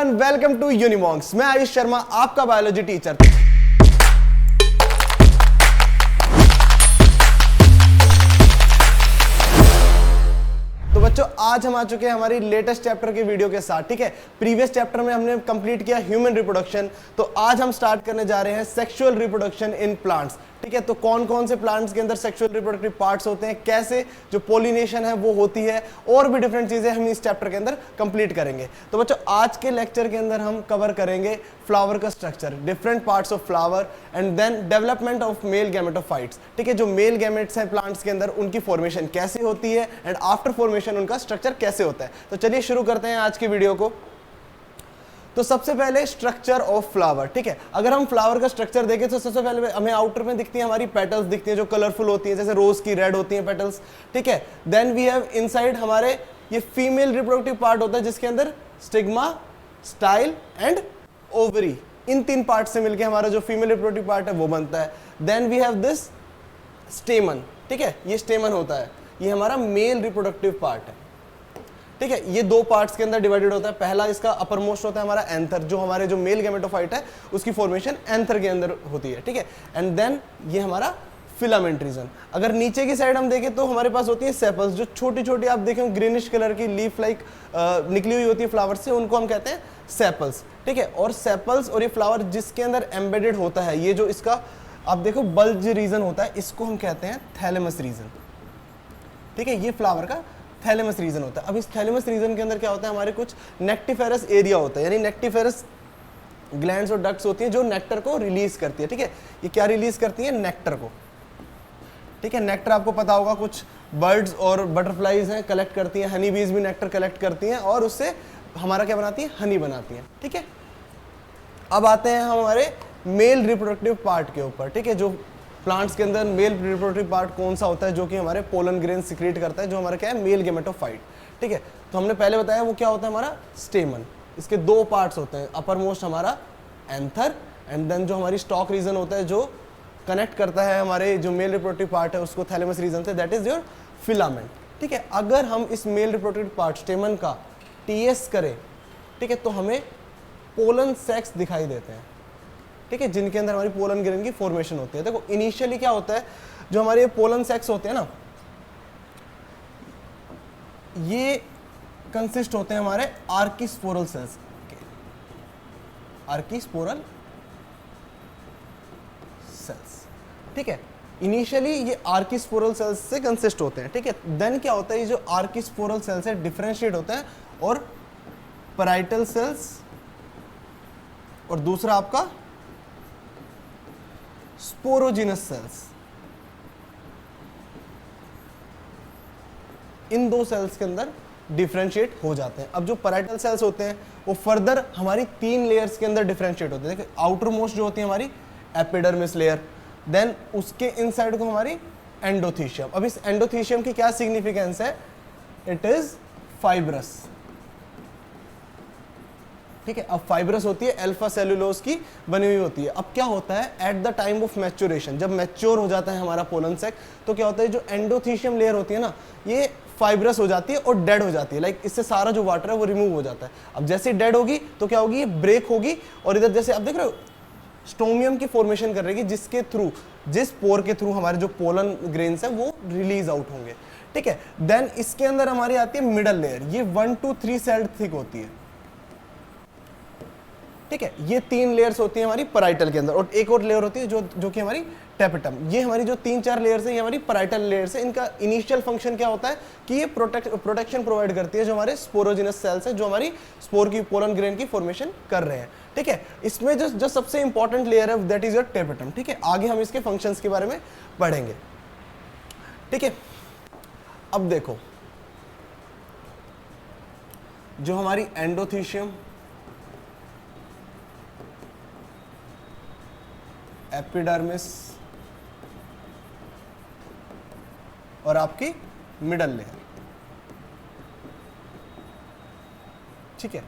Everyone, welcome to यूनिमॉन्क्स। मैं आयुष शर्मा, आपका biology teacher. तो बच्चों, आज हम आ चुके हैं हमारी लेटेस्ट चैप्टर के वीडियो के साथ। ठीक है, प्रीवियस चैप्टर में हमने कंप्लीट किया ह्यूमन रिप्रोडक्शन, तो आज हम स्टार्ट करने जा रहे हैं सेक्सुअल रिप्रोडक्शन इन प्लांट्स। ठीक है, तो कौन कौन से प्लांट्स के अंदर सेक्सुअल रिप्रोडक्टिव पार्ट्स होते हैं, कैसे जो पोलिनेशन है वो होती है, और भी डिफरेंट चीजें हम इस चैप्टर के अंदर कंप्लीट करेंगे। तो बच्चों, आज के लेक्चर के अंदर हम कवर करेंगे फ्लावर का structure, different parts of flower, and then development of male gametophytes. ठीक है, जो मेल गैमेट्स हैं प्लांट्स के अंदर, उनकी फॉर्मेशन कैसे होती है एंड आफ्टर फॉर्मेशन उनका स्ट्रक्चर कैसे होता है। तो चलिए शुरू करते हैं आज की वीडियो को। तो सबसे पहले स्ट्रक्चर ऑफ फ्लावर। ठीक है, अगर हम फ्लावर का स्ट्रक्चर देखें तो सबसे पहले हमें आउटर में दिखती है हमारी पेटल्स दिखती हैं जो कलरफुल होती हैं, जैसे रोज की रेड होती हैं पेटल्स। ठीक है, देन वी हैव इनसाइड हमारे ये फीमेल रिप्रोडक्टिव पार्ट होता है जिसके अंदर स्टिग्मा, स्टाइल एंड ओवरी, इन तीन पार्ट से मिलकर हमारा जो फीमेल रिप्रोडक्टिव पार्ट है वो बनता है। Then we have this stamen. ठीक है, ये स्टेमन होता है, ये हमारा मेल रिप्रोडक्टिव पार्ट है। ठीक है, ये दो पार्ट्स के अंदर डिवाइडेड होता है। पहला इसका अपर मोस्ट होता है हमारा एंथर, जो हमारे जो मेल गैमेटोफाइट है उसकी फॉर्मेशन एंथर के अंदर होती है। ठीक है, एंड देन ये हमारा फिलामेंट रीजन। अगर नीचे की साइड हम देखें तो हमारे पास होती है सेपल्स, जो छोटी छोटी आप देखें ग्रीनिश कलर की लीफ लाइक निकली हुई होती है फ्लावर से, उनको हम कहते हैं सेपल्स। ठीक है, और सेपल्स और ये फ्लावर जिसके अंदर एम्बेडेड होता है, ये जो इसका आप देखो बल्ज रीजन होता है, इसको हम कहते हैं थैलेमस रीजन। ठीक है, ये फ्लावर का थैलेमस रीजन होता है। अब इस थैलेमस रीजन के अंदर क्या होता है, हमारे कुछ नेक्टिफेरस एरिया होता है, यानी नेक्टिफेरस ग्लैंड्स और डक्ट्स होती हैं जो नेक्टर को रिलीज करती है। ठीक है, ये क्या रिलीज करती है, नेक्टर को। ठीक है, नेक्टर आपको पता होगा कुछ बर्ड्स और बटरफ्लाईज हैं कलेक्ट करती हैं, हनी बीज भी नेक्टर कलेक्ट करती हैं और उससे हमारा क्या बनाती है, हनी बनाती हैं। ठीक है, अब आते हैं हमारे मेल रिप्रोडक्टिव पार्ट के ऊपर। ठीक है, जो प्लांट्स के अंदर मेल रिप्रोडक्टिव पार्ट कौन सा होता है, जो कि हमारे पोलन ग्रेन सिक्रीट करता है, जो हमारा क्या है, मेल गैमेटोफाइट। ठीक है, तो हमने पहले बताया वो क्या होता है, हमारा स्टेमन। इसके दो पार्ट्स होते हैं, अपर मोस्ट हमारा एंथर, एंड देन जो हमारी स्टॉक रीजन होता है जो कनेक्ट करता है हमारे जो मेल रिप्रोडक्टिव पार्ट है उसको थैलेमस रीजन से, दैट इज योर फिलामेंट। ठीक है, अगर हम इस मेल रिप्रोडक्टिव पार्ट स्टेमन का टीएस करें, ठीक है, तो हमें पोलन सेक्स दिखाई देते हैं। ठीक है, जिनके अंदर हमारी पोलन ग्रेन की फॉर्मेशन होती है। देखो इनिशियली क्या होता है, जो हमारे पोलन सेक्स होते हैं ना, ये कंसिस्ट होते हैं हमारे आर्किस्पोरल सेल्स के, आर्किस्पोरल सेल्स। ठीक है, इनिशियली ये आर्किस्पोरल सेल्स से कंसिस्ट होते हैं। ठीक है, देन क्या होता है, ये जो आर्किस्पोरल सेल्स है डिफरेंशिएट होते हैं, और पैराइटल सेल्स और दूसरा आपका स्पोरोजिनस सेल्स, इन दो सेल्स के अंदर डिफरेंशिएट हो जाते हैं। अब जो पैराइटल सेल्स होते हैं वो फर्दर हमारी तीन लेयर्स के अंदर डिफरेंशिएट होते हैं। देखिए आउटर मोस्ट जो होती है हमारी एपिडर्मिस लेयर, देन उसके इनसाइड को हमारी एंडोथीशियम। अब इस एंडोथीशियम की क्या सिग्निफिकेंस है, इट इज फाइब्रस। ठीक है, अब फाइब्रस होती है अल्फा सेलुलोज की बनी हुई होती है। अब क्या होता है, at the time of maturation, जब मैच्योर हो जाता है हमारा पोलन सेक, तो क्या होता है, जो एंडोथीशियम लेयर होती है ना, ये फाइब्रस हो जाती है और डेड हो जाती है। लाइक इससे सारा जो वाटर है वो रिमूव हो जाता है। अब जैसे डेड होगी तो क्या होगी, ये ब्रेक होगी, और इधर जैसे आप देख रहे हो स्टोमियम की फॉर्मेशन कर रही है, जिसके थ्रू, जिस पोर के थ्रू हमारे जो पोलन ग्रेन्स है वो रिलीज आउट होंगे। ठीक है, देन इसके अंदर हमारी आती है मिडल लेयर, ये 1 to 3 सेल थिक होती है। ठीक है, ये तीन लेयर्स होती है हमारी पैराइटल के अंदर, और एक और लेयर होती है जो कि हमारी टेपेटम। ये हमारी जो 3-4 लेयर्स है, ये हमारी पैराइटल लेयर्स है। इनका इनिशियल फंक्शन क्या होता है कि ये प्रोटेक्शन प्रोवाइड करती है जो हमारे स्पोरोजिनस सेल्स है, जो हमारी स्पोर की पोलन ग्रेन की फॉर्मेशन कर रहे हैं। ठीक है, इसमें जो सबसे इंपॉर्टेंट लेयर है दैट इज योर टेपेटम। ठीक है, आगे हम इसके फंक्शंस के बारे में पढ़ेंगे। ठीक है, अब देखो जो हमारी एंडोथीशियम, एपिडर्मिस और आपकी मिडल लेयर। ठीक है,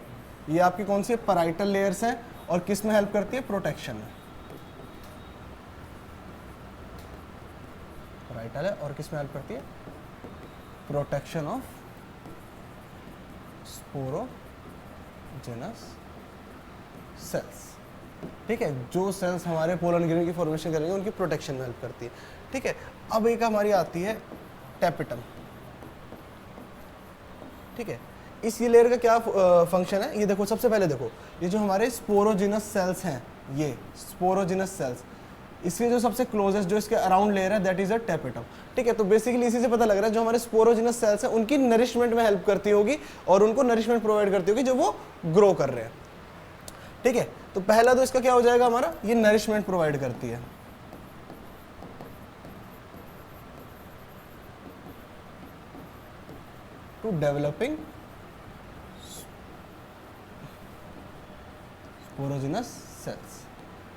ये आपकी कौन सी पैराइटल लेयर्स हैं और किस में हेल्प करती है, प्रोटेक्शन में। पैराइटल है और किस में हेल्प करती है, प्रोटेक्शन ऑफ स्पोरोजेनस सेल्स, ठीक है, जो सेल्स हमारे पोलन ग्रेन की फॉर्मेशन करेंगे उनकी प्रोटेक्शन में हेल्प करती है, ठीक है। अब एक हमारी आती है टैपेटम, ठीक है। इस ये लेयर का क्या फंक्शन है, ये देखो, सबसे पहले देखो, ये जो हमारे स्पोरोजिनस सेल्स हैं, ये स्पोरोजिनस सेल्स, इसके जो सबसे क्लोजेस्ट जो इसके अराउंड लेयर है दैट इज अ टैपेटम, ठीक है। तो बेसिकली इसी से पता लग रहा है जो हमारे स्पोरोजिनस सेल्स हैं उनकी नरिशमेंट में हेल्प करती होगी और उनको नरिशमेंट प्रोवाइड करती होगी जो वो ग्रो कर रहे हैं, ठीक है। तो पहला तो इसका क्या हो जाएगा हमारा, ये नरिशमेंट प्रोवाइड करती है, टू डेवलपिंग स्पोरोजिनस सेल्स,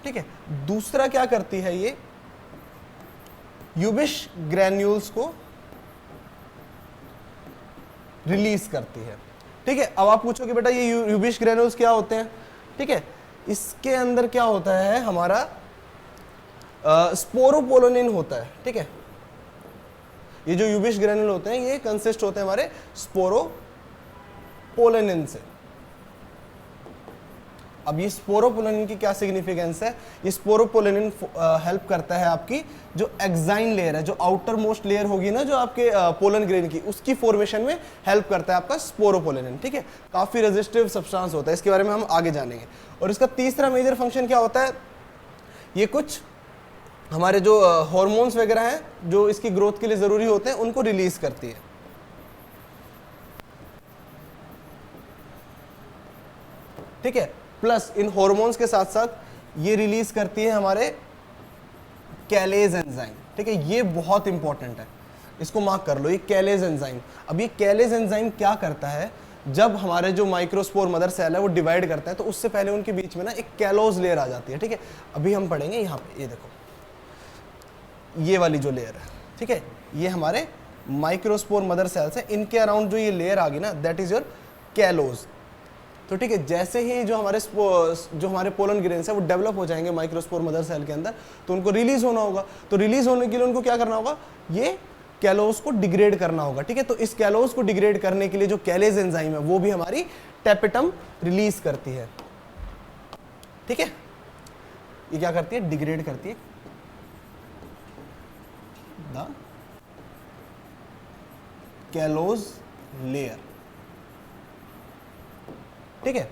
ठीक है। दूसरा क्या करती है, ये यूबिश ग्रैन्यूल्स को रिलीज करती है, ठीक है। अब आप पूछोगे बेटा ये यूबिश ग्रैन्यूल्स क्या होते हैं, ठीक है। इसके अंदर क्या होता है हमारा स्पोरोपोलोनिन होता है, ठीक है। ये जो यूबिश ग्रैन्यूल होते हैं ये कंसिस्ट होते हैं हमारे स्पोरोपोलोनिन से। अब ये स्पोरोपोलोनिन की क्या सिग्निफिकेंस है, ये स्पोरोपोलोनिन हेल्प करता है आपकी जो एक्साइन लेयर है, जो आउटर मोस्ट लेयर होगी ना जो आपके पोलन ग्रेन की, उसकी फॉर्मेशन में हेल्प करता है आपका स्पोरोपोलोनिन, ठीक है। काफी रेजिस्टिव सब्सटेंस होता है, इसके बारे में हम आगे जानेंगे। और इसका तीसरा मेजर फंक्शन क्या होता है, ये कुछ हमारे जो हॉर्मोन्स वगैरह हैं जो इसकी ग्रोथ के लिए जरूरी होते हैं उनको रिलीज करती है, ठीक है। प्लस इन हॉर्मोन्स के साथ साथ ये रिलीज करती है हमारे कैलेज एंजाइम, ठीक है। ये बहुत इंपॉर्टेंट है, इसको मार्क कर लो, ये कैलेज एंजाइम। अब ये कैलेज एंजाइम क्या करता है, जब हमारे जो माइक्रोस्पोर मदर सेल है वो डिवाइड करता है तो उससे पहले उनके बीच में ना एक कैलोज लेयर आ जाती है, ठीक है। अभी हम पढ़ेंगे यहाँ पे, ये देखो ये वाली जो लेयर है, ठीक है, ये हमारे माइक्रोस्पोर मदर सेल्स है, इनके अराउंड जो ये लेयर आ गई ना दैट इज योर कैलोज। तो ठीक है, जैसे ही जो हमारे पोलन ग्रेन्स है वो डेवलप हो जाएंगे माइक्रोस्पोर मदर सेल के अंदर तो उनको रिलीज होना होगा। तो रिलीज होने के लिए उनको क्या करना होगा, ये कैलोज को डिग्रेड करना होगा, ठीक है। तो इस कैलोज को डिग्रेड करने के लिए जो कैलेज एंजाइम है वो भी हमारी टैपेटम रिलीज करती है, ठीक है। ये क्या करती है, डिग्रेड करती है द कैलोज लेयर, ठीक है।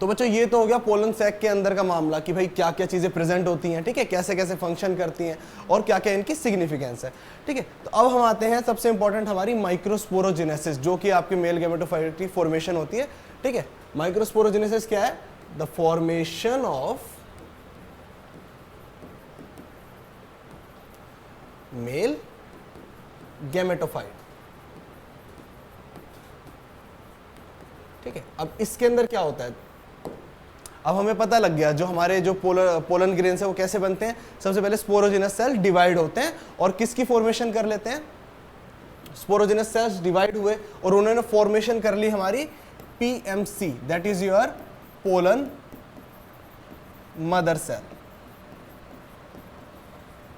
तो बच्चों ये तो हो गया पोलन सैक के अंदर का मामला कि भाई क्या क्या चीजें प्रेजेंट होती हैं, ठीक है, कैसे कैसे फंक्शन करती हैं और क्या क्या इनकी सिग्निफिकेंस है, ठीक है। तो अब हम आते हैं सबसे इंपॉर्टेंट हमारी माइक्रोस्पोरोजेनेसिस, जो कि आपके मेल गैमेटोफाइट की फॉर्मेशन होती है, ठीक है। माइक्रोस्पोरोजेनेसिस क्या है, the formation of male gametophyte, ठीक है। अब इसके अंदर क्या होता है, अब हमें पता लग गया जो हमारे जो पोलन ग्रेन्स है वो कैसे बनते हैं। सबसे पहले स्पोरोजिनस सेल डिवाइड होते हैं और किसकी फॉर्मेशन कर लेते हैं, स्पोरोजिनस सेल्स डिवाइड हुए और उन्होंने फॉर्मेशन कर ली हमारी PMC, that is your pollen mother cell,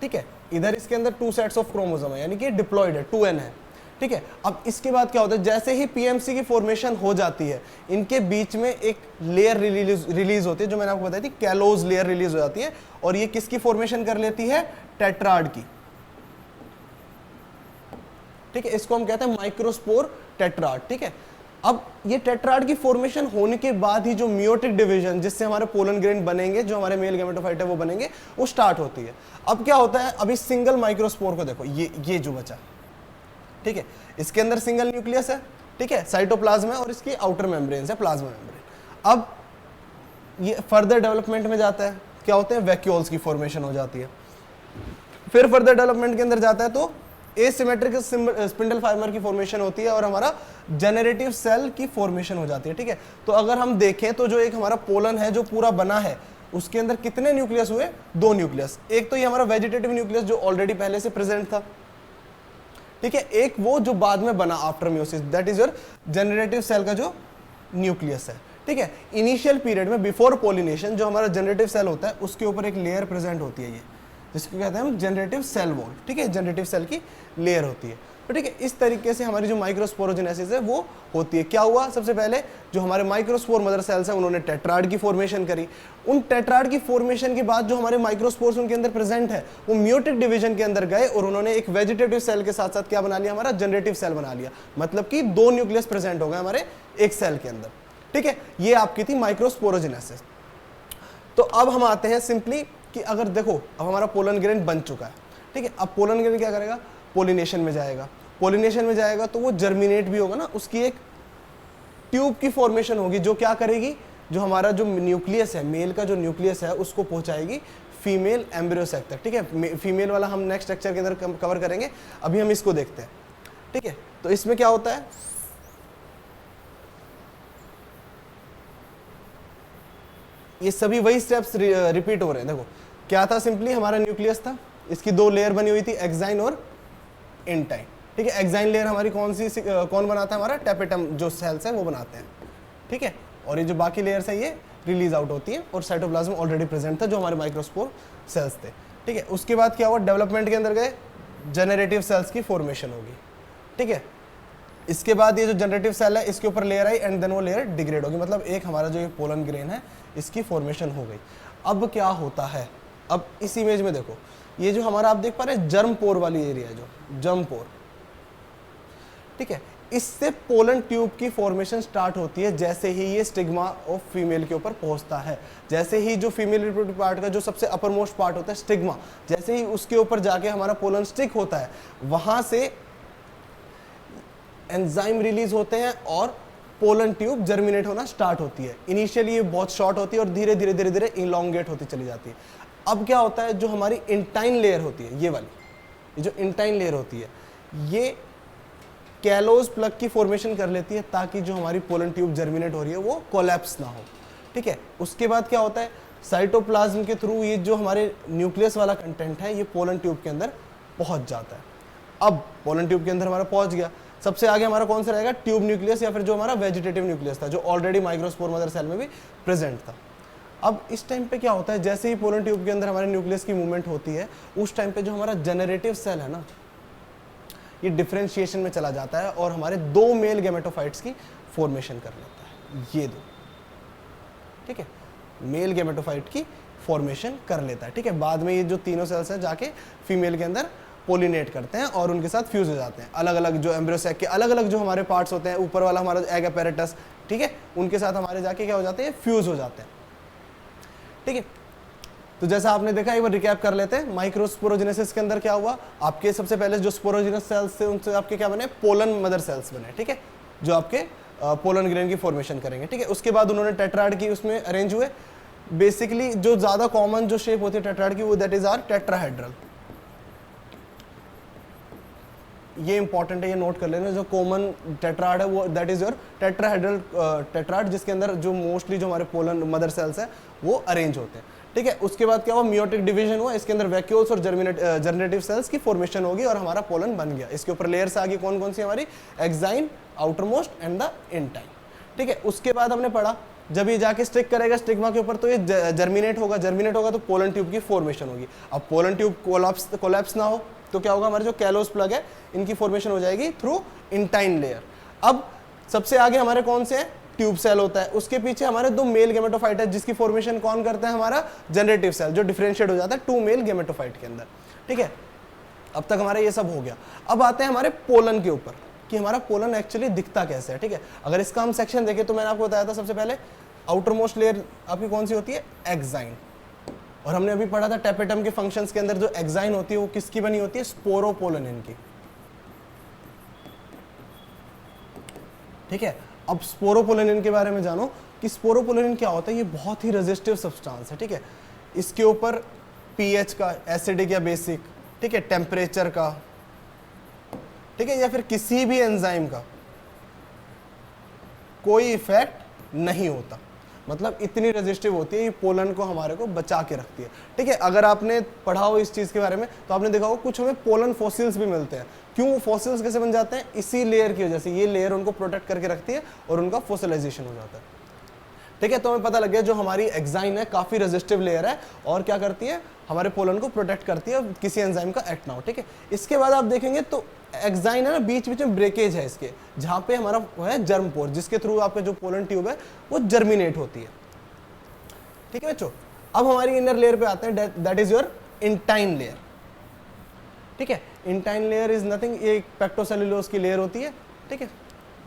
ठीक है। इधर इसके अंदर 2 सेट्स ऑफ क्रोमोसोम है, यानी कि डिप्लॉयड है, 2n है, ठीक है। अब इसके बाद क्या होता है, जैसे ही पीएमसी की फॉर्मेशन हो जाती है इनके बीच में एक लेयर रिलीज होती है जो मैंने आपको बताई थी, कैलोज लेयर रिलीज हो जाती है और ये किसकी फॉर्मेशन कर लेती है, टेट्राड की, ठीक है। इसको हम कहते हैं माइक्रोस्पोर टेट्राड, ठीक है। अब ये टेट्राड की फॉर्मेशन होने के बाद ही जो मियोटिक डिवीजन जिससे हमारे पोलन ग्रेन बनेंगे, जो हमारे मेल गैमेटोफाइट है वो बनेंगे, वो स्टार्ट होती है। अब क्या होता है, अभी सिंगल माइक्रोस्पोर को देखो, ये जो बचा, ठीक है, इसके अंदर सिंगल न्यूक्लियस है, ठीक है, साइटोप्लाज्म है और इसकी आउटर मेम्ब्रेन है प्लाज्मा मेम्ब्रेन। अब ये फर्दर डेवलपमेंट में जाता है, क्या होते हैं, वैक्यूल्स की फॉर्मेशन हो जाती है। फिर फर्दर डेवलपमेंट के अंदर जाता है तो एसिमेट्रिक स्पिंडल फाइबर की फॉर्मेशन होती है और हमारा जनरेटिव सेल की फॉर्मेशन हो जाती है, ठीक है। तो अगर हम देखें तो जो एक हमारा पोलन है जो पूरा बना है उसके अंदर कितने न्यूक्लियस हुए, 2 न्यूक्लियस। एक तो ये हमारा वेजिटेटिव न्यूक्लियस जो ऑलरेडी पहले से प्रेजेंट था, ठीक है, एक वो जो बाद में बना after meiosis, that is your generative cell का जो न्यूक्लियस है, ठीक है। इनिशियल पीरियड में बिफोर पोलिनेशन जो हमारा जनरेटिव सेल होता है उसके ऊपर एक लेयर प्रेजेंट होती है, ये जिसको कहते हैं हम जनरेटिव सेल वॉल, ठीक है, जनरेटिव सेल की लेयर होती है। तो ठीक है, इस तरीके से हमारी जो माइक्रोस्पोरोजेनेसिस है वो होती है। क्या हुआ, सबसे पहले जो हमारे माइक्रोस्पोर मदर सेल्स हैं उन्होंने टेट्राड की फॉर्मेशन करी। उन टेट्राड की फॉर्मेशन के बाद जो हमारे माइक्रोस्पोर्स उनके अंदर प्रेजेंट है वो म्यूटिक डिवीजन के अंदर गए और उन्होंने एक वेजिटेटिव सेल के साथ साथ क्या बना लिया, हमारा जनरेटिव सेल बना लिया। मतलब कि 2 न्यूक्लियस प्रेजेंट हो गए हमारे एक सेल के अंदर, ठीक है। ये आपकी थी माइक्रोस्पोरोजेनेसिस। तो अब हम आते हैं सिंपली कि अगर देखो अब हमारा पोलन ग्रेन बन चुका है, ठीक है। अब पोलन ग्रेन क्या करेगा, पोलिनेशन में जाएगा। पोलिनेशन में जाएगा तो वो जर्मिनेट भी होगा ना, उसकी एक ट्यूब की फॉर्मेशन होगी जो क्या करेगी, जो हमारा जो न्यूक्लियस है, मेल का जो न्यूक्लियस है उसको पहुंचाएगी फीमेल एम्ब्रियो सैक तक, ठीक है। फीमेल वाला हम नेक्स्ट लेक्चर के अंदर कवर करेंगे, अभी हम इसको देखते हैं, ठीक है। तो इसमें क्या होता है, ये सभी वही स्टेप्स रिपीट हो रहे हैं। देखो क्या था, सिंपली हमारा न्यूक्लियस था, इसकी 2 लेयर बनी हुई थी, एक्साइन और इंटाइन, ठीक है। एक्साइन लेयर हमारी कौन बनाता है, हमारा टैपेटम जो सेल्स हैं वो बनाते हैं, ठीक है। और ये जो बाकी लेयर्स है ये रिलीज आउट होती है और साइटोप्लाज्म ऑलरेडी प्रेजेंट था जो हमारे माइक्रोस्पोर सेल्स थे, ठीक है। उसके बाद क्या हुआ, डेवलपमेंट के अंदर गए, जनरेटिव सेल्स की फॉर्मेशन होगी, ठीक है। इसके बाद ये जो जनरेटिव सेल है इसके ऊपर लेयर आई एंड देन वो लेयर डिग्रेड होगी, मतलब एक हमारा जो ये पोलन ग्रेन है इसकी फॉर्मेशन हो गई। अब क्या होता है, अब इस इमेज में देखो, ये जो हमारा आप देख पा रहे हैं जर्म पोर वाली एरिया है, जो जर्म पोर, ठीक है, इससे पोलन ट्यूब की फॉर्मेशन स्टार्ट होती है जैसे ही ये स्टिग्मा ऑफ फीमेल के ऊपर पहुंचता है। जैसे ही जो फीमेल रिप्रोडक्टिव पार्ट का जो सबसे अपर मोस्ट पार्ट होता है स्टिग्मा, जैसे ही उसके ऊपर जाके हमारा पोलन स्टिक होता है, वहां से एंजाइम रिलीज होते हैं और पोलन ट्यूब जर्मिनेट होना स्टार्ट होती है। इनिशियली ये बहुत शॉर्ट होती है और धीरे धीरे धीरे धीरे इलोंगेट होती चली जाती है। अब क्या होता है, जो हमारी इंटाइन लेयर होती है, ये वाली, ये जो इंटाइन लेयर होती है, ये कैलोज प्लग की फॉर्मेशन कर लेती है ताकि जो हमारी पोलन ट्यूब जर्मिनेट हो रही है वो कोलैप्स ना हो, ठीक है। उसके बाद क्या होता है, साइटोप्लाज्म के थ्रू ये जो हमारे न्यूक्लियस वाला कंटेंट है ये पोलन ट्यूब के अंदर पहुंच जाता है। अब पोलन ट्यूब के अंदर हमारा पहुंच गया, सबसे आगे हमारा कौन सा रहेगा, ट्यूब न्यूक्लियस या फिर जो हमारा वेजिटेटिव न्यूक्लियस था जो ऑलरेडी माइक्रोस्पोर मदर सेल में भी प्रेजेंट था। अब इस टाइम पे क्या होता है, जैसे ही पोलन ट्यूब के अंदर हमारे न्यूक्लियस की मूवमेंट होती है उस टाइम पे जो हमारा जनरेटिव सेल है ना, ये डिफरेंशिएशन में चला जाता है और हमारे 2 मेल गैमेटोफाइट्स की फॉर्मेशन कर लेता है, ये 2, ठीक है, मेल गैमेटोफाइट की फॉर्मेशन कर लेता है, ठीक है। बाद में ये जो तीनों सेल्स हैं जाके फीमेल के अंदर पोलिनेट करते हैं और उनके साथ फ्यूज हो जाते हैं। अलग अलग जो एम्ब्रियो सैक के अलग अलग जो हमारे पार्ट्स होते हैं, ऊपर वाला हमारा एग अपैरेटस, ठीक है, उनके साथ हमारे जाके क्या हो जाते हैं, फ्यूज हो जाते हैं, ठीक है। तो जैसा आपने देखा, एक बार रिकैप कर लेते हैं। माइक्रोस्पोरोजेनेसिस के अंदर क्या हुआ, आपके सबसे पहले जो स्पोरोजेनस सेल्स थे उनसे आपके क्या बने, पोलन मदर सेल्स बने, ठीक है, जो आपके पोलन ग्रेन की फॉर्मेशन करेंगे, ठीक है। उसके बाद उन्होंने टेट्राड की उसमें अरेंज हुए। बेसिकली जो ज्यादा कॉमन जो शेप होती है टेट्राड की वो दैट इज आर टेट्राहेड्रल। ये इंपॉर्टेंट है, ये नोट कर लेना, जो कॉमन टेट्राड है वो that is your tetrahedral tetrad, जिसके अंदर जो मोस्टली जो हमारे पोलन मदर सेल्स है वो अरेंज होते हैं, ठीक है। उसके बाद क्या हुआ, मियोटिक डिवीजन हुआ, इसके अंदर वैक्यूल्स और जनरेटिव सेल्स की फॉर्मेशन होगी और हमारा पोलन बन गया। इसके ऊपर लेयर्स आ गई, कौन कौन सी हमारी, exine, outer most and the intine, ठीक है। उसके बाद हमने पढ़ा जब ये जाके स्टिक करेगा स्टिग्मा के ऊपर तो ये जर्मिनेट होगा तो पोलन ट्यूब की फॉर्मेशन होगी। अब पोलन ट्यूब कोलैप्स ना हो तो क्या होगा, हमारे जो कैलोस प्लग है इनकी फॉर्मेशन हो जाएगी थ्रू इंटाइन लेयर। अब सबसे आगे हमारे कौन से हैं, ट्यूब सेल होता है, उसके पीछे हमारे 2 मेल गैमेटोफाइट है जिसकी फॉर्मेशन कौन करता है, हमारा जनरेटिव सेल, जो डिफरेंशिएट हो जाता है 2 मेल गैमेटोफाइट के अंदर, ठीक है। अब तक हमारा ये सब हो गया। अब आते हैं हमारे पोलन के ऊपर कि हमारा पोलन एक्चुअली दिखता कैसे है, ठीक है। अगर इसका हम सेक्शन देखें तो मैंने आपको बताया था सबसे पहले आउटर मोस्ट लेयर आपकी कौन सी होती है, एक्साइन, और हमने अभी पढ़ा था टैपेटम के फंक्शंस के अंदर जो एक्साइन होती है वो किसकी बनी होती है, स्पोरोपोलिन की, ठीक है। अब स्पोरोपोलिन के बारे में जानो कि स्पोरोपोलिन क्या होता है, ये बहुत ही रेजिस्टिव सब्सटेंस है, ठीक है। इसके ऊपर पीएच का, एसिडिक या बेसिक, ठीक है, टेम्परेचर का, ठीक है, या फिर किसी भी एंजाइम का कोई इफेक्ट नहीं होता। मतलब इतनी रेजिस्टिव होती है, ये पोलन को हमारे को बचा के रखती है, ठीक है। अगर आपने पढ़ा हो इस चीज़ के बारे में तो आपने देखा हो कुछ हमें पोलन फॉसिल्स भी मिलते हैं। क्यों फॉसिल्स कैसे बन जाते हैं, इसी लेयर की वजह से, ये लेयर उनको प्रोटेक्ट करके रखती है और उनका फॉसिलाइजेशन हो जाता है, ठीक है, तो हमें पता लग गया जो हमारी एक्साइन है काफी रेजिस्टिव लेयर है और क्या करती है, हमारे पोलन को प्रोटेक्ट करती है किसी एंजाइम का एक्ट ना हो। ठीक है, इसके बाद आप देखेंगे तो एक्साइन है ना, बीच बीच में ब्रेकेज है इसके, जहां पे हमारा है जर्म पोर, जिसके थ्रू आपका जो पोलन ट्यूब है वो जर्मिनेट होती है। ठीक है बच्चों, अब हमारी इनर लेयर पे आते हैं, that is your intine layer. ठीक है, इंटाइन लेयर इज नथिंग, ये पेक्टोसेलुलोज की लेयर होती है। ठीक है,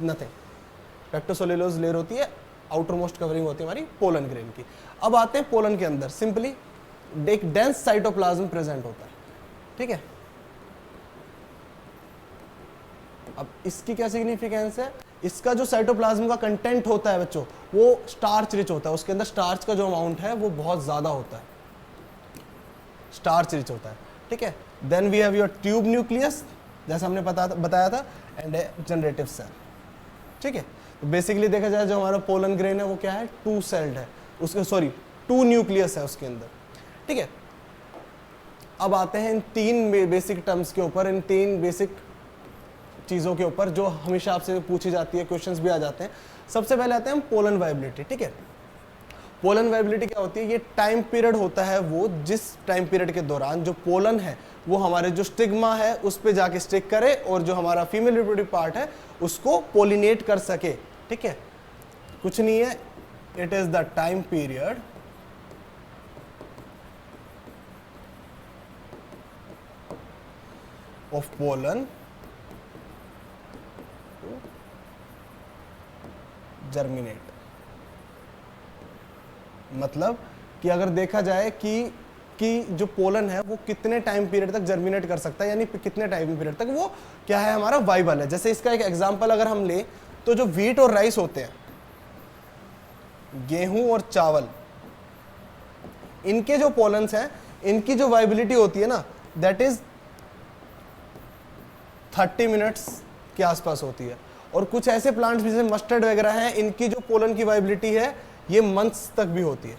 नथिंग, पेक्टोसेलुलोज लेयर होती है, आउटर मोस्ट कवरिंग होती है हमारी पोलन ग्रेन की। अब आते हैं पोलन के अंदर, सिंपली एक डेंस साइटोप्लाज्म प्रेजेंट होता है। ठीक है, अब इसकी क्या सिग्निफिकेंस है, इसका जो साइटोप्लाज्म का कंटेंट होता है बच्चों वो स्टार्च रिच होता है, उसके अंदर स्टार्च का जो अमाउंट है वो बहुत ज्यादा होता है, स्टार्च रिच होता है। ठीक है, then we have your tube nucleus, जैसा हमने बताया था, एंड जनरेटिव सेल। ठीक है, तो बेसिकली देखा जाए जो हमारा पोलन ग्रेन है वो क्या है, टू सेल्ड है, उसके सॉरी टू न्यूक्लियस है उसके अंदर। ठीक है, अब आते हैं इन तीन बेसिक टर्म्स के ऊपर, इन तीन बेसिक चीज़ों के ऊपर जो हमेशा आपसे पूछी जाती है, क्वेश्चंस भी आ जाते हैं। सबसे पहले आते हैं हम पोलन वाइबिलिटी। ठीक है, पोलन वाइबिलिटी क्या होती है, ये टाइम पीरियड होता है वो जिस टाइम पीरियड के दौरान जो पोलन है वो हमारे जो स्टिग्मा है उस पे जाके स्टिक करे और जो हमारा फीमेल रिप्रोडक्टिव पार्ट है उसको पोलिनेट कर सके। ठीक है, कुछ नहीं है, it is the time period of pollen germinate. मतलब कि अगर देखा जाए कि जो पोलन है वो कितने टाइम पीरियड तक जर्मिनेट कर सकता है, यानी कितने टाइम पीरियड तक वो क्या है हमारा वाइबल है। जैसे इसका एक एग्जांपल अगर हम ले तो जो व्हीट और राइस होते हैं, गेहूं और चावल, इनके जो पोलन्स हैं इनकी जो वाइबिलिटी होती है ना दैट इज 30 मिनट्स के आसपास होती है। और कुछ ऐसे प्लांट्स जैसे मस्टर्ड वगैरह हैं, इनकी जो पोलन की वाइबिलिटी है ये मंथ्स तक भी होती है।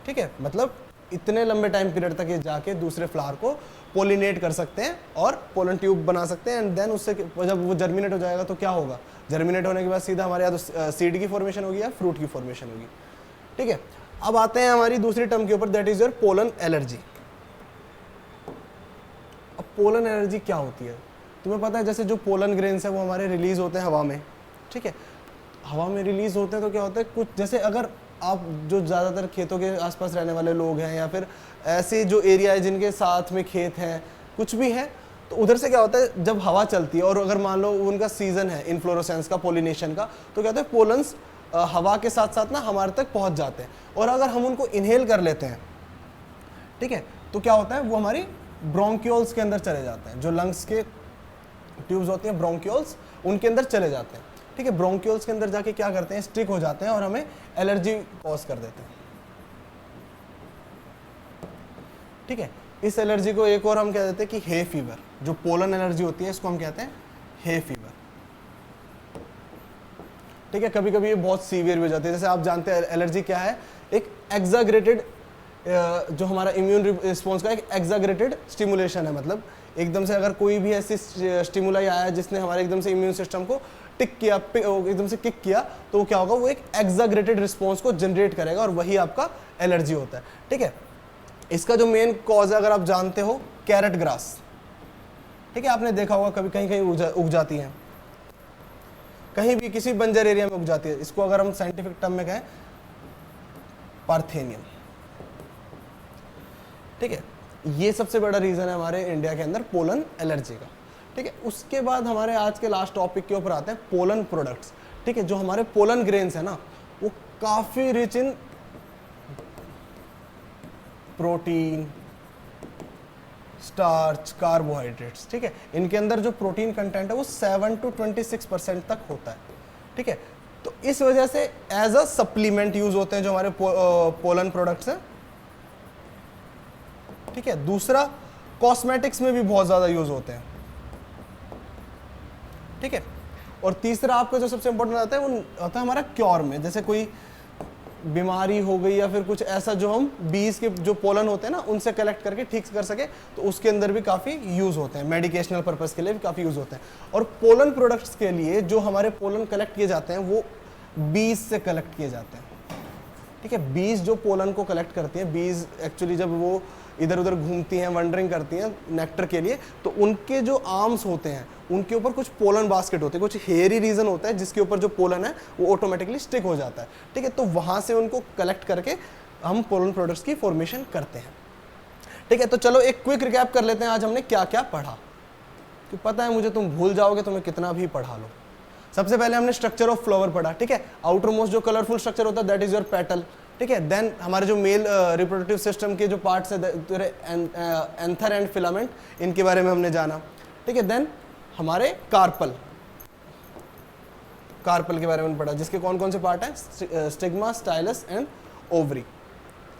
ठीक है, मतलब इतने लंबे टाइम पीरियड तक ये जाके दूसरे फ्लावर को पोलिनेट कर सकते हैं और पोलन ट्यूब बना सकते हैं। एंड देन उससे जब वो जर्मिनेट हो जाएगा तो क्या होगा, जर्मिनेट होने के बाद सीधा हमारे या तो सीड की फॉर्मेशन होगी या फ्रूट की फॉर्मेशन होगी। ठीक है, अब आते हैं हमारी दूसरी टर्म के ऊपर, that is your pollen allergy. अब पोलन एलर्जी क्या होती है, तुम्हें पता है जैसे जो पोलन ग्रेन्स है वो हमारे रिलीज होते हैं हवा में। ठीक है, हवा में रिलीज होते हैं तो क्या होता है, कुछ जैसे अगर आप जो ज़्यादातर खेतों के आसपास रहने वाले लोग हैं या फिर ऐसे जो एरिया है जिनके साथ में खेत हैं, कुछ भी है, तो उधर से क्या होता है जब हवा चलती है और अगर मान लो उनका सीजन है इन्फ्लोरोसेंस का, पोलिनेशन का, तो क्या होता है पोलन्स हवा के साथ साथ ना हमारे तक पहुंच जाते हैं और अगर हम उनको इनहेल कर लेते हैं, ठीक है, तो क्या होता है वो हमारी ब्रोंक्यूल्स के अंदर चले जाते हैं, जो लंग्स के ट्यूब्स होती हैं ब्रोंक्यूल्स, उनके अंदर चले जाते हैं। ठीक है, ब्रोंक्यूल्स के अंदर जाके क्या करते हैं, स्टिक हो जाते हैं और हमें एलर्जी कॉज कर देते हैं। ठीक है, इस एलर्जी को एक और हम कह देते हैं कि हे फीवर, जो पोलन एलर्जी होती है इसको हम कहते हैं हे फीवर। ठीक है, कभी कभी ये बहुत सीवियर भी हो जाती है। जैसे आप जानते हैं एलर्जी क्या है, एक एग्जाग्रेटेड जो हमारा इम्यून रिस्पॉन्स का एक एग्जाग्रेटेड स्टिमुलेशन है। मतलब एकदम से अगर कोई भी ऐसी स्टिमुलाई आया जिसने हमारे एकदम से इम्यून सिस्टम को टिक किया, एकदम से किक किया, तो वो क्या होगा, वो एक एग्जाग्रेटेड रिस्पॉन्स को जनरेट करेगा और वही आपका एलर्जी होता है। ठीक है, इसका जो मेन कॉज है अगर आप जानते हो, कैरेट ग्रास। ठीक है, आपने देखा होगा कभी कहीं कहीं उग जाती हैं, कहीं भी किसी बंजर एरिया में उग जाती है। इसको अगर हम साइंटिफिक टर्म में कहें पार्थेनियम। ठीक है, ये सबसे बड़ा रीजन है हमारे इंडिया के अंदर पोलन एलर्जी का। ठीक है, उसके बाद हमारे आज के लास्ट टॉपिक के ऊपर आते हैं पोलन प्रोडक्ट्स। ठीक है, जो हमारे पोलन ग्रेन्स है ना वो काफी rich in protein, starch, carbohydrates. ठीक है, इनके अंदर जो प्रोटीन कंटेंट है वो 7 to 26% तक होता है। ठीक है, तो इस वजह से एज अ सप्लीमेंट यूज होते हैं जो हमारे पोलन प्रोडक्ट्स हैं। ठीक है, दूसरा कॉस्मेटिक्स में भी बहुत ज्यादा यूज होते हैं। ठीक है, और तीसरा आपका जो सबसे इंपॉर्टेंट आता है वो होता है हमारा क्योर में। जैसे कोई बीमारी हो गई या फिर कुछ ऐसा जो हम बीज के जो पोलन होते हैं ना उनसे कलेक्ट करके ठीक कर सके, तो उसके अंदर भी काफ़ी यूज़ होते हैं, मेडिकेशनल पर्पस के लिए भी काफ़ी यूज़ होते हैं। और पोलन प्रोडक्ट्स के लिए जो हमारे पोलन कलेक्ट किए जाते हैं वो बीज से कलेक्ट किए जाते हैं। ठीक है, बीज जो पोलन को कलेक्ट करती हैं, बीज एक्चुअली जब वो इधर उधर घूमती हैं, वंडरिंग करती हैं नेक्टर के लिए, तो उनके जो आर्म्स होते हैं उनके ऊपर कुछ पोलन बास्केट होते हैं, कुछ हेयरी रीजन होता है जिसके ऊपर जो पोलन है वो ऑटोमेटिकली स्टिक हो जाता है। ठीक है, तो वहां से उनको कलेक्ट करके हम पोलन प्रोडक्ट्स की फॉर्मेशन करते हैं। ठीक है, तो चलो एक क्विक रिकैप कर लेते हैं आज हमने क्या क्या पढ़ा, कि पता है मुझे तुम भूल जाओगे तुम्हें कितना भी पढ़ा लो। सबसे पहले हमने स्ट्रक्चर ऑफ फ्लावर पढ़ा। ठीक है, आउटर मोस्ट जो कलरफुल स्ट्रक्चर होता है दैट इज योर पेटल। ठीक है, देन हमारे जो मेल रिप्रोडक्टिव सिस्टम के जो पार्ट्स है एंथर एंड फिलामेंट, इनके बारे में हमने जाना। ठीक है, देन हमारे कार्पल के बारे में पढ़ा, जिसके कौन कौन से पार्ट हैं, stigma, stylus and ovary.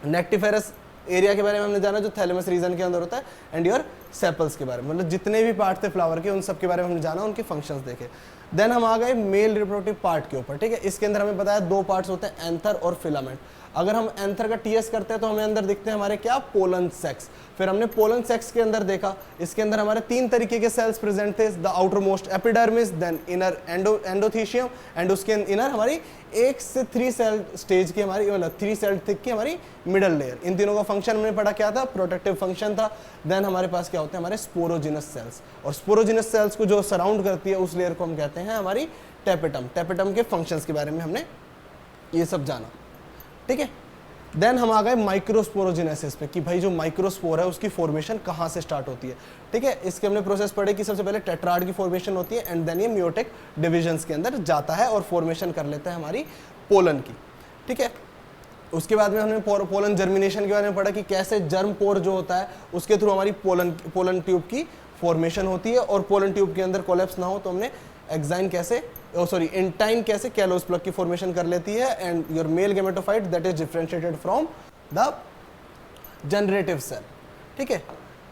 Nectariferous area के बारे में हमने जाना जो थैलेमस रीजन के अंदर होता है, एंड योर सेपल्स के बारे में, मतलब जितने भी पार्ट थे फ्लावर के उन सब के बारे में हमने जाना, उनके फंक्शंस देखे। देन हम आ गए मेल रिप्रोडक्टिव पार्ट के ऊपर। ठीक है, इसके अंदर हमें बताया दो पार्ट्स होते हैं, एंथर और फिलामेंट। अगर हम एंथर का टीएस करते हैं तो हमें अंदर दिखते हैं हमारे क्या, पोलन सेक्स। फिर हमने पोलन सेक्स के अंदर देखा, इसके अंदर हमारे 3 तरीके के सेल्स प्रेजेंट थे, the outer most epidermis, then inner endothecium, and उसके इनर हमारी 1 से 3 सेल स्टेज की हमारी, मतलब 3 सेल थिक की हमारी मिडल लेयर। इन तीनों का फंक्शन हमने पढ़ा क्या था, प्रोटेक्टिव फंक्शन था। देन हमारे पास क्या होते हैं, हमारे स्पोरोजिनस सेल्स, और स्पोरोजिनस सेल्स को जो सराउंड करती है उस लेयर को हम कहते हैं हमारी टेपेटम। टेपेटम के फंक्शंस के बारे में हमने ये सब जाना। ठीक है, देन हम आ गए माइक्रोस्पोरोजेनेसिस पे, कि भाई जो माइक्रोस्पोर है उसकी फॉर्मेशन कहाँ से स्टार्ट होती है। ठीक है, इसके हमने प्रोसेस पढ़े कि सबसे पहले टेट्राड की फॉर्मेशन होती है, एंड देन ये मियोटिक डिविजन्स के अंदर जाता है और फॉर्मेशन कर लेता है हमारी पोलन की। ठीक है, उसके बाद में हमने पोलन जर्मिनेशन के बारे में पढ़ा कि कैसे जर्म पोर जो होता है उसके थ्रू हमारी पोलन ट्यूब की फॉर्मेशन होती है, और पोलन ट्यूब के अंदर कोलैप्स ना हो तो हमने एक्साइन कैसे, इंटाइन कैसे कैलोस प्लग की फॉर्मेशन कर लेती है, and your male gametophyte that is differentiated from the generative cell. ठीक है,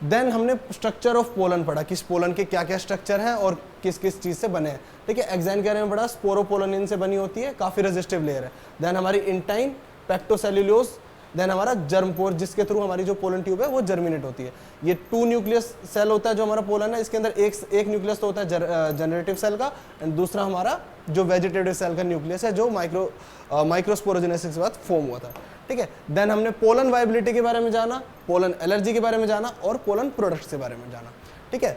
देन हमने स्ट्रक्चर ऑफ पोलन पढ़ा, किस पोलन के क्या क्या स्ट्रक्चर हैं और किस किस चीज से बने हैं। ठीक है, एक्साइन के बारे में पढ़ा, स्पोरोपोलनिन से बनी होती है, काफी रेजिस्टिव लेयर है। देन हमारी इंटाइन, पेक्टोसेल्यूलोज, देन हमारा जर्मपोर जिसके थ्रू हमारी जो पोलन ट्यूब है वो जर्मिनेट होती है। ये 2 न्यूक्लियस सेल होता है जो हमारा पोलन है, इसके अंदर एक न्यूक्लियस तो होता है जनरेटिव सेल का, एंड दूसरा हमारा जो वेजिटेटिव सेल का न्यूक्लियस है जो माइक्रोस्पोरोजेनेसिस के बाद फॉर्म हुआ था। ठीक है, देन हमने पोलन वायबिलिटी के बारे में जाना, पोलन एलर्जी के बारे में जाना, और पोलन प्रोडक्ट्स के बारे में जाना। ठीक है,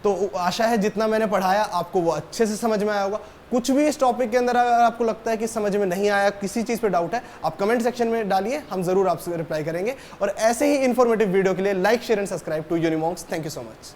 तो आशा है जितना मैंने पढ़ाया आपको वो अच्छे से समझ में आया होगा। कुछ भी इस टॉपिक के अंदर अगर आपको लगता है कि समझ में नहीं आया, किसी चीज़ पे डाउट है, आप कमेंट सेक्शन में डालिए, हम जरूर आपसे रिप्लाई करेंगे। और ऐसे ही इन्फॉर्मेटिव वीडियो के लिए like, share and subscribe to Unimonks. Thank you so much.